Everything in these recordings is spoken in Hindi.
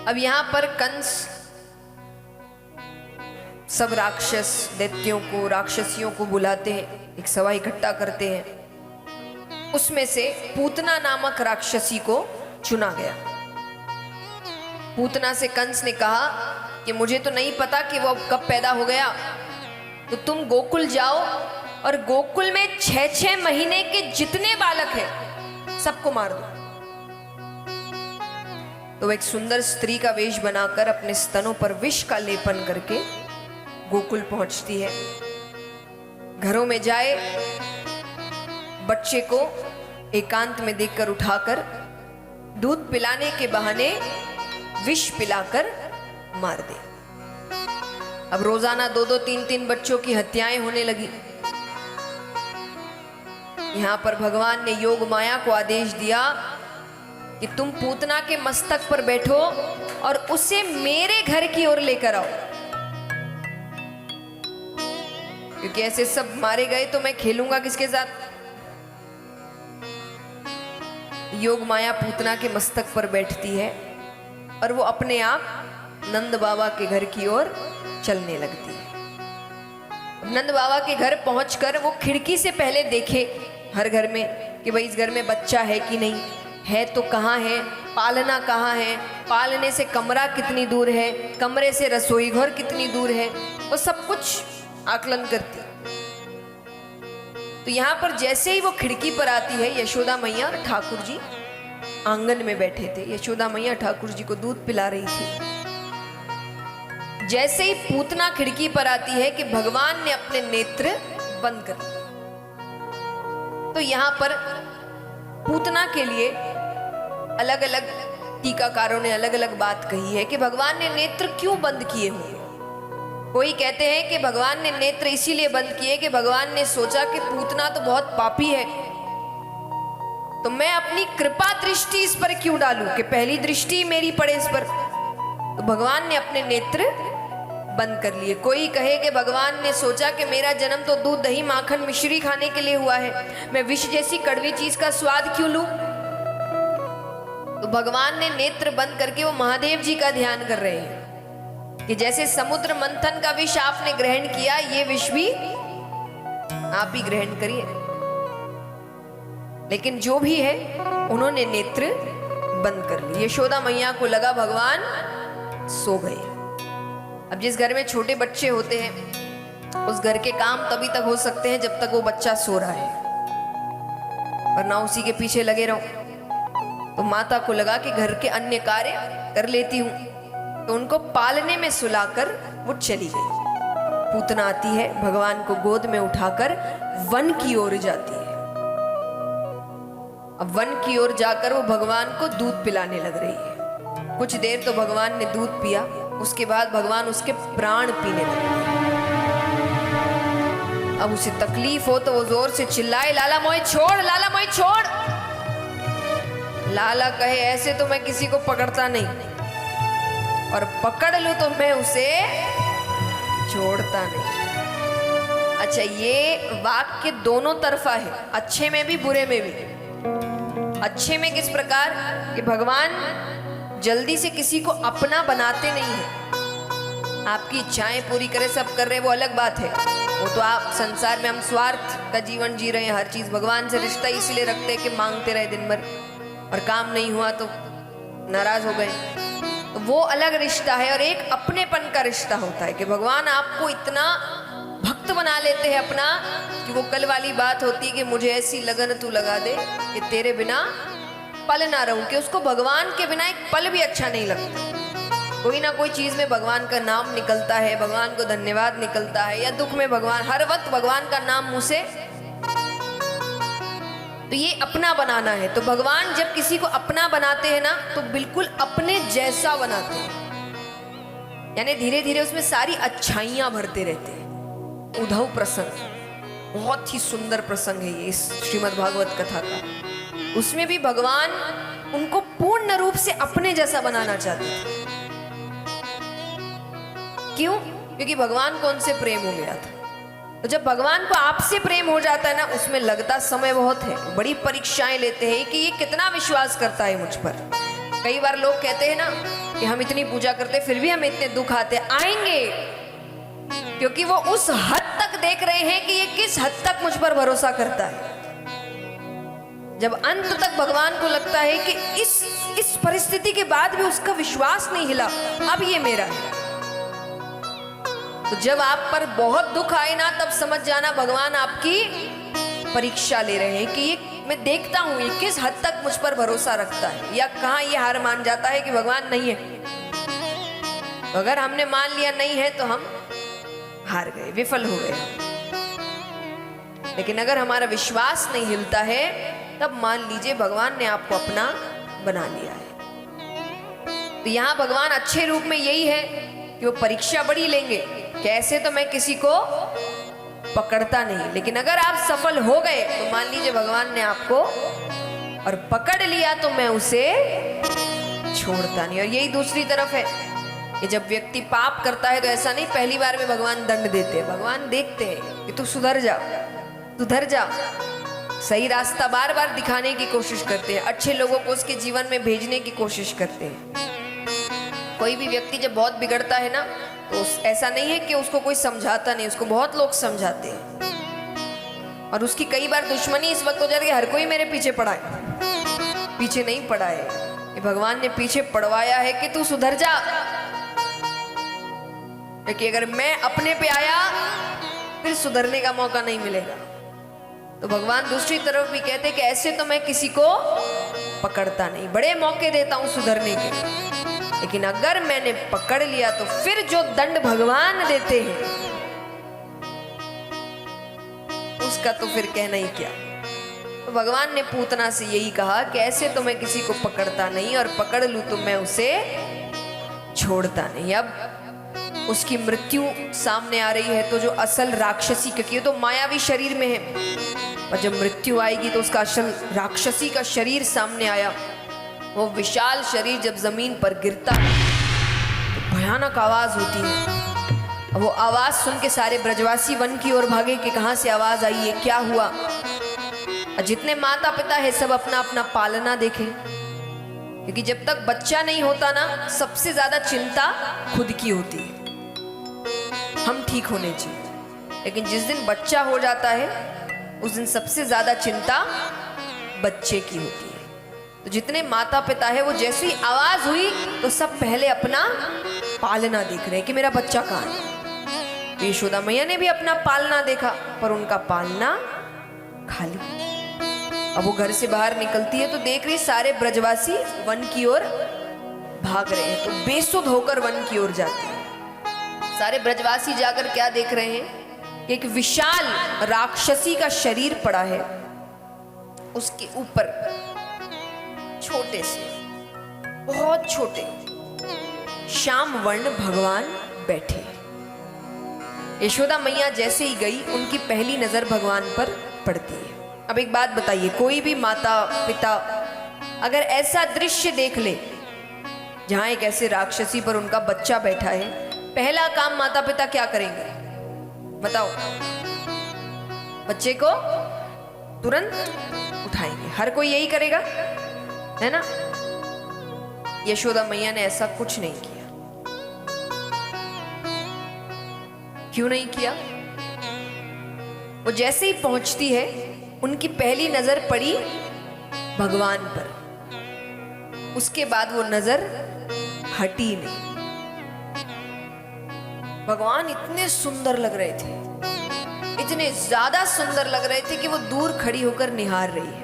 अब यहां पर कंस सब राक्षस दैत्यों को, राक्षसियों को बुलाते हैं, एक सभा इकट्ठा करते हैं। उसमें से पूतना नामक राक्षसी को चुना गया। पूतना से कंस ने कहा कि मुझे तो नहीं पता कि वो कब पैदा हो गया, तो तुम गोकुल जाओ और गोकुल में 6-6 महीने के जितने बालक हैं सबको मार दो। तो एक सुंदर स्त्री का वेश बनाकर अपने स्तनों पर विष का लेपन करके गोकुल पहुंचती है। घरों में जाए, बच्चे को एकांत में देखकर उठाकर दूध पिलाने के बहाने विष पिलाकर मार दे। अब रोजाना 2-2, 3-3 बच्चों की हत्याएं होने लगी। यहां पर भगवान ने योग माया को आदेश दिया कि तुम पूतना के मस्तक पर बैठो और उसे मेरे घर की ओर लेकर आओ, क्योंकि ऐसे सब मारे गए तो मैं खेलूंगा किसके साथ। योग माया पूतना के मस्तक पर बैठती है और वो अपने आप नंद बाबा के घर की ओर चलने लगती है। नंद बाबा के घर पहुंचकर वो खिड़की से पहले देखे हर घर में कि भाई इस घर में बच्चा है कि नहीं है, तो कहाँ है, पालना कहाँ है, पालने से कमरा कितनी दूर है, कमरे से रसोई घर कितनी दूर है, वो सब कुछ आकलन करती। तो यहां पर जैसे ही वो खिड़की पर आती है, यशोदा मैया और ठाकुर जी आंगन में बैठे थे। यशोदा मैया ठाकुर जी को दूध पिला रही थी। जैसे ही पूतना खिड़की पर आती है कि भगवान ने अपने नेत्र बंद कर दिए। तो यहां पर पूतना के लिए अलग अलग टीकाकारों ने अलग अलग बात कही है कि भगवान ने नेत्र क्यों बंद किए होंगे। कोई कहते हैं कि भगवान ने नेत्र इसीलिए बंद किए कि भगवान ने सोचा कि पूतना तो बहुत पापी है, तो मैं अपनी कृपा दृष्टि इस पर क्यों डालूं कि पहली दृष्टि मेरी पड़े इस पर। तो भगवान ने अपने नेत्र बंद कर लिए। कोई कहे कि भगवान ने सोचा कि मेरा जन्म तो दूध दही माखन मिश्री खाने के लिए हुआ है, मैं विष जैसी कड़वी चीज का स्वाद क्यों लूं। तो भगवान ने नेत्र बंद करके वो महादेव जी का ध्यान कर रहे हैं कि जैसे समुद्र मंथन का विष आपने ग्रहण किया, ये विष भी आप ही ग्रहण करिए। लेकिन जो भी है उन्होंने नेत्र बंद कर लिए। यशोदा मैया को लगा भगवान सो गए। अब जिस घर में छोटे बच्चे होते हैं उस घर के काम तभी तक हो सकते हैं जब तक वो बच्चा सो रहा है, वरना उसी के पीछे लगे रहो। तो माता को लगा कि घर के अन्य कार्य कर लेती हूं, तो उनको पालने में सुलाकर वो चली गई। पूतना आती है, भगवान को गोद में उठाकर वन की ओर जाती है। अब वन की ओर जाकर वो भगवान को दूध पिलाने लग रही है। कुछ देर तो भगवान ने दूध पिया, उसके बाद भगवान उसके प्राण पीने लगे। अब उसे तकलीफ हो तो वो जोर से चिल्लाए, लाला मोई छोड़, लाला मोई छोड़। लाला कहे ऐसे तो मैं किसी को पकड़ता नहीं, और पकड़ लूं तो मैं उसे छोड़ता नहीं। अच्छा, ये वाक्य दोनों तरफा है, अच्छे में भी बुरे में भी। अच्छे में किस प्रकार कि भगवान जल्दी से किसी को अपना बनाते नहीं है। आपकी इच्छाएं पूरी करे, सब कर रहे, वो अलग बात है। वो तो आप संसार में हम स्वार्थ का जीवन जी रहे हैं, हर चीज भगवान से रिश्ता इसलिए रखते हैं कि मांगते रहे दिन भर, और काम नहीं हुआ तो नाराज हो गए, तो वो अलग रिश्ता है। और एक अपनेपन का रिश्ता होता है कि भगवान आपको इतना भक्त बना लेते हैं अपना कि वो कल वाली बात होती है कि मुझे ऐसी लगन तू लगा दे कि तेरे बिना पल ना रहूं, कि उसको भगवान के बिना एक पल भी अच्छा नहीं लगता। कोई ना कोई चीज में भगवान का नाम निकलता है, भगवान को धन्यवाद निकलता है, या दुख में भगवान, हर वक्त भगवान का नाम मुंह से। तो ये अपना बनाना है। तो भगवान जब किसी को अपना बनाते हैं ना, तो बिल्कुल अपने जैसा बनाते हैं, यानी धीरे धीरे उसमें सारी अच्छाइयां भरते रहते हैं। उद्धव प्रसंग बहुत ही सुंदर प्रसंग है ये इस श्रीमद् भागवत कथा का। उसमें भी भगवान उनको पूर्ण रूप से अपने जैसा बनाना चाहते थे। क्यों? क्योंकि भगवान को उनसे प्रेम हो गया था। तो जब भगवान को आपसे प्रेम हो जाता है ना, उसमें लगता समय बहुत है, बड़ी परीक्षाएं लेते हैं कि ये कितना विश्वास करता है मुझ पर। कई बार लोग कहते हैं ना कि हम इतनी पूजा करते फिर भी हमें इतने दुख आते आएंगे, क्योंकि वो उस हद तक देख रहे हैं कि ये किस हद तक मुझ पर भरोसा करता है। जब अंत तक भगवान को लगता है कि इस परिस्थिति के बाद भी उसका विश्वास नहीं हिला, अब ये मेरा है। तो जब आप पर बहुत दुख आए ना, तब समझ जाना भगवान आपकी परीक्षा ले रहे हैं कि ये मैं देखता हूं ये किस हद तक मुझ पर भरोसा रखता है, या कहां ये हार मान जाता है कि भगवान नहीं है। तो अगर हमने मान लिया नहीं है तो हम हार गए, विफल हो गए। लेकिन अगर हमारा विश्वास नहीं हिलता है, तब मान लीजिए भगवान ने आपको अपना बना लिया है। तो यहां भगवान अच्छे रूप में यही है कि वो परीक्षा बड़ी लेंगे। कैसे तो मैं किसी को पकड़ता नहीं, लेकिन अगर आप सफल हो गए तो मान लीजिए भगवान ने आपको और पकड़ लिया तो मैं उसे छोड़ता नहीं। और यही दूसरी तरफ है कि जब व्यक्ति पाप करता है तो ऐसा नहीं पहली बार में भगवान दंड देते हैं। भगवान देखते हैं कि तू सुधर जा, सुधर जा, सही रास्ता बार बार दिखाने की कोशिश करते हैं, अच्छे लोगों को उसके जीवन में भेजने की कोशिश करते हैं। कोई भी व्यक्ति जब बहुत बिगड़ता है ना, तो ऐसा नहीं है कि उसको कोई समझाता नहीं, उसको बहुत लोग समझाते हैं। और उसकी कई बार दुश्मनी इस वक्त हो जाती है हर कोई मेरे पीछे पड़ा है। पीछे नहीं पड़ा है, ये भगवान ने पीछे पड़वाया है कि तू सुधर जा। क्योंकि अगर मैं अपने पे आया फिर सुधरने का मौका नहीं मिलेगा। तो भगवान दूसरी तरफ भी कहते कि ऐसे तो मैं किसी को पकड़ता नहीं, बड़े मौके देता हूं सुधरने के, लेकिन अगर मैंने पकड़ लिया तो फिर जो दंड भगवान देते हैं उसका तो फिर कहना ही क्या। तो भगवान ने पूतना से यही कहा कि ऐसे तो मैं किसी को पकड़ता नहीं, और पकड़ लूं तो मैं उसे छोड़ता नहीं। अब उसकी मृत्यु सामने आ रही है, तो जो असल राक्षसी, क्योंकि तो मायावी शरीर में है, और जब मृत्यु आएगी तो उसका असल राक्षसी का शरीर सामने आया। वो विशाल शरीर जब जमीन पर गिरता है तो भयानक आवाज होती है। अब वो आवाज सुन के सारे ब्रजवासी वन की ओर भागे कि कहां से आवाज आई है, क्या हुआ। और जितने माता पिता है सब अपना अपना पालना देखें, क्योंकि जब तक बच्चा नहीं होता ना, सबसे ज्यादा चिंता खुद की होती है, हम ठीक होने चाहिए। लेकिन जिस दिन बच्चा हो जाता है उस दिन सबसे ज्यादा चिंता बच्चे की होती है। तो जितने माता पिता है वो जैसी आवाज हुई तो सब पहले अपना पालना देख रहे हैं कि मेरा बच्चा कहाँ है। तो यशोदा मैया ने भी अपना पालना देखा, पर उनका पालना खाली। अब वो घर से बाहर निकलती है तो देख रही सारे ब्रजवासी वन की ओर भाग रहे हैं, तो बेसुध होकर वन की ओर जाती है। सारे ब्रजवासी जाकर क्या देख रहे हैं कि एक विशाल राक्षसी का शरीर पड़ा है, उसके ऊपर छोटे से, बहुत छोटे श्याम वर्ण भगवान बैठे। यशोदा मैया जैसे ही गई उनकी पहली नजर भगवान पर पड़ती है। अब एक बात बताइए, कोई भी माता पिता अगर ऐसा दृश्य देख ले जहां एक ऐसे राक्षसी पर उनका बच्चा बैठा है, पहला काम माता पिता क्या करेंगे बताओ? बच्चे को तुरंत उठाएंगे, हर कोई यही करेगा, है ना। यशोदा मैया ने ऐसा कुछ नहीं किया। क्यों नहीं किया? वो जैसे ही पहुंचती है उनकी पहली नजर पड़ी भगवान पर, उसके बाद वो नजर हटी नहीं। भगवान इतने सुंदर लग रहे थे, इतने ज्यादा सुंदर लग रहे थे कि वो दूर खड़ी होकर निहार रही है,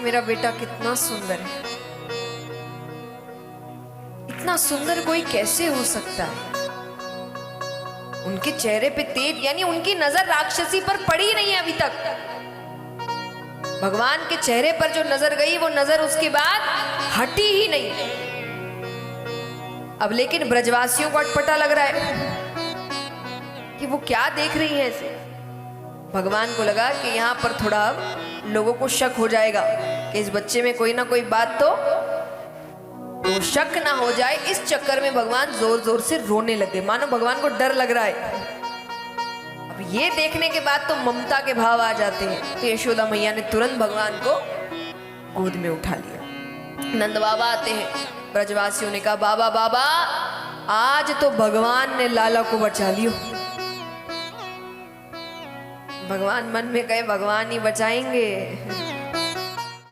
मेरा बेटा कितना सुंदर है। इतना सुंदर कोई कैसे हो सकता है? उनके चेहरे पे तेज, यानी उनकी नजर राक्षसी पर पड़ी नहीं है अभी तक। भगवान के चेहरे पर जो नजर गई वो नजर उसके बाद हटी ही नहीं। अब लेकिन ब्रजवासियों को अटपटा लग रहा है कि वो क्या देख रही है ऐसे। भगवान को लगा कि यहाँ पर थोड़ा लोगों को शक हो जाएगा कि इस बच्चे में कोई ना कोई बात, तो शक ना हो जाए, इस चक्कर में भगवान जोर जोर से रोने लगे, मानो भगवान को डर लग रहा है। अब ये देखने के बाद तो ममता के भाव आ जाते हैं, तो यशोदा मैया ने तुरंत भगवान को गोद में उठा लिया। नंद बाबा आते हैं, ब्रजवासियों ने कहा बाबा बाबा आज तो भगवान ने लाला को बचा लियो। भगवान मन में कहे भगवान ही बचाएंगे।